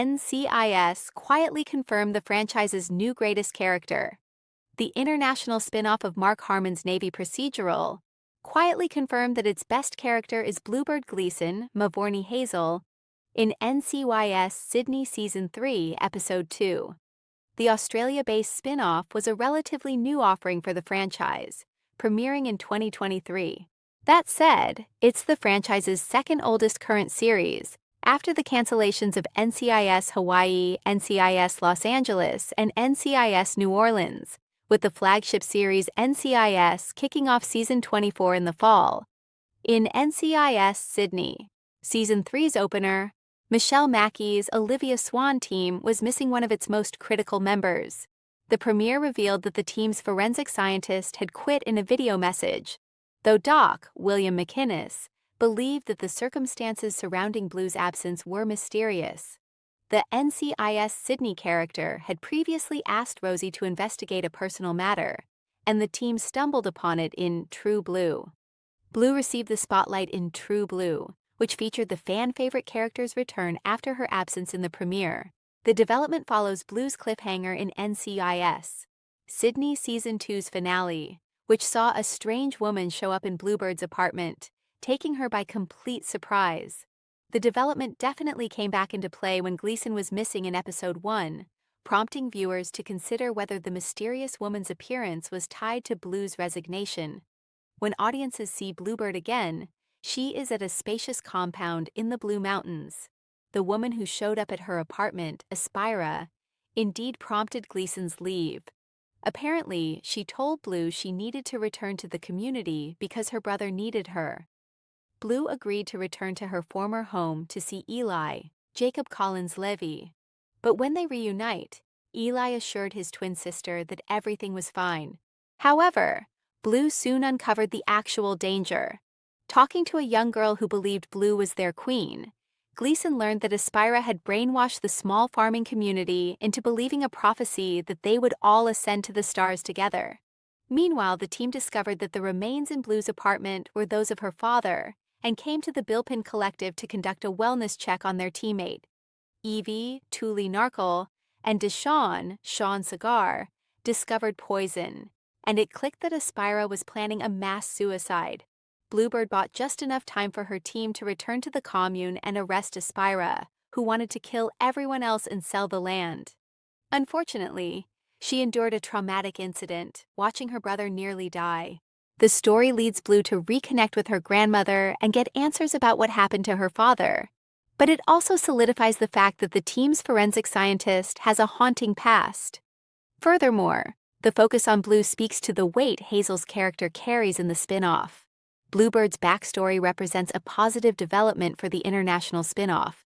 NCIS quietly confirmed the franchise's new greatest character. The international spin-off of Mark Harmon's Navy procedural quietly confirmed that its best character is Bluebird Gleason, Mavourney Hazel, in NCIS Sydney Season 3, Episode 2. The Australia-based spin-off was a relatively new offering for the franchise, premiering in 2023. That said, it's the franchise's second oldest current series, after the cancellations of NCIS Hawaii, NCIS Los Angeles, and NCIS New Orleans, with the flagship series NCIS kicking off Season 24 in the fall. In NCIS Sydney, Season 3's opener, Michelle Mackey's Olivia Swan team was missing one of its most critical members. The premiere revealed that the team's forensic scientist had quit in a video message, though Doc, William McInnes, believed that the circumstances surrounding Blue's absence were mysterious. The NCIS Sydney character had previously asked Rosie to investigate a personal matter, and the team stumbled upon it in True Blue. Blue received the spotlight in True Blue, which featured the fan-favorite character's return after her absence in the premiere. The development follows Blue's cliffhanger in NCIS Sydney Season 2's finale, which saw a strange woman show up in Bluebird's apartment, taking her by complete surprise. The development definitely came back into play when Gleason was missing in Episode 1, prompting viewers to consider whether the mysterious woman's appearance was tied to Blue's resignation. When audiences see Bluebird again, she is at a spacious compound in the Blue Mountains. The woman who showed up at her apartment, Aspira, indeed prompted Gleason's leave. Apparently, she told Blue she needed to return to the community because her brother needed her. Blue agreed to return to her former home to see Eli, Jacob Collins Levy. But when they reunite, Eli assured his twin sister that everything was fine. However, Blue soon uncovered the actual danger. Talking to a young girl who believed Blue was their queen, Gleason learned that Aspira had brainwashed the small farming community into believing a prophecy that they would all ascend to the stars together. Meanwhile, the team discovered that the remains in Blue's apartment were those of her father, and came to the Bilpin Collective to conduct a wellness check on their teammate. Evie, Tuli Narkle, and Deshawn, Sean Sagar, discovered poison, and it clicked that Aspira was planning a mass suicide. Bluebird bought just enough time for her team to return to the commune and arrest Aspira, who wanted to kill everyone else and sell the land. Unfortunately, she endured a traumatic incident, watching her brother nearly die. The story leads Blue to reconnect with her grandmother and get answers about what happened to her father. But it also solidifies the fact that the team's forensic scientist has a haunting past. Furthermore, the focus on Blue speaks to the weight Hazel's character carries in the spin-off. Bluebird's backstory represents a positive development for the international spin-off.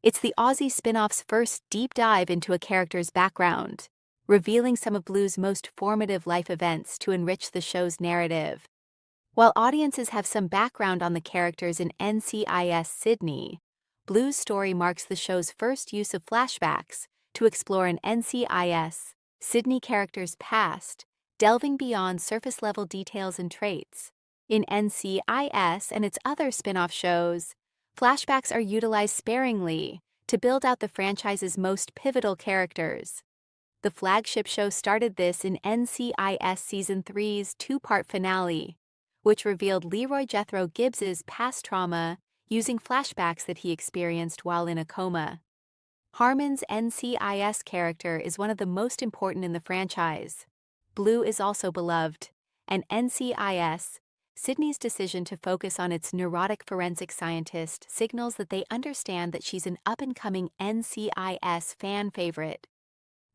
It's the Aussie spin-off's first deep dive into a character's background, revealing some of Blue's most formative life events to enrich the show's narrative. While audiences have some background on the characters in NCIS Sydney, Blue's story marks the show's first use of flashbacks to explore an NCIS Sydney character's past, delving beyond surface-level details and traits. In NCIS and its other spin-off shows, flashbacks are utilized sparingly to build out the franchise's most pivotal characters. The flagship show started this in NCIS Season 3's two-part finale, which revealed Leroy Jethro Gibbs's past trauma using flashbacks that he experienced while in a coma. Harmon's NCIS character is one of the most important in the franchise. Blue is also beloved, and NCIS, Sydney's decision to focus on its neurotic forensic scientist signals that they understand that she's an up-and-coming NCIS fan favorite.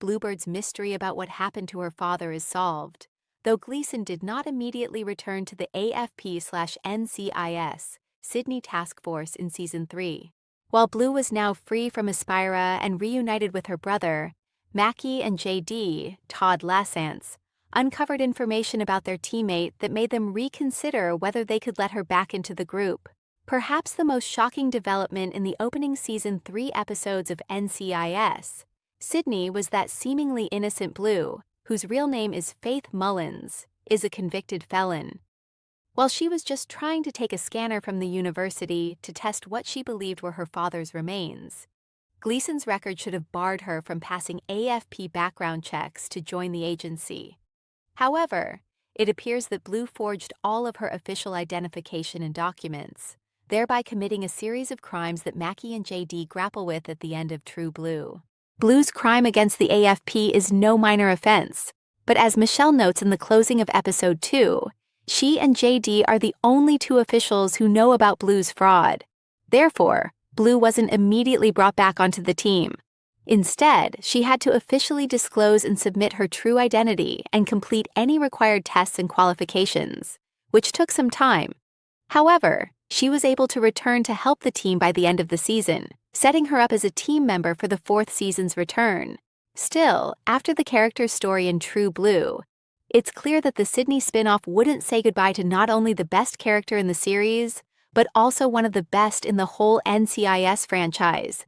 Bluebird's mystery about what happened to her father is solved, though Gleason did not immediately return to the AFP/NCIS Sydney Task Force in Season 3. While Blue was now free from Aspira and reunited with her brother, Mackie and JD, Todd Lassance, uncovered information about their teammate that made them reconsider whether they could let her back into the group. Perhaps the most shocking development in the opening Season 3 episodes of NCIS Sydney was that seemingly innocent Blue, whose real name is Faith Mullins, is a convicted felon. While she was just trying to take a scanner from the university to test what she believed were her father's remains, Gleason's record should have barred her from passing AFP background checks to join the agency. However, it appears that Blue forged all of her official identification and documents, thereby committing a series of crimes that Mackie and JD grapple with at the end of True Blue. Blue's crime against the AFP is no minor offense, but as Michelle notes in the closing of episode 2, she and JD are the only two officials who know about Blue's fraud. Therefore, Blue wasn't immediately brought back onto the team. Instead, she had to officially disclose and submit her true identity and complete any required tests and qualifications, which took some time. However, she was able to return to help the team by the end of the season, setting her up as a team member for the 4th season's return. Still, after the character's story in True Blue, it's clear that the Sydney spin-off wouldn't say goodbye to not only the best character in the series, but also one of the best in the whole NCIS franchise.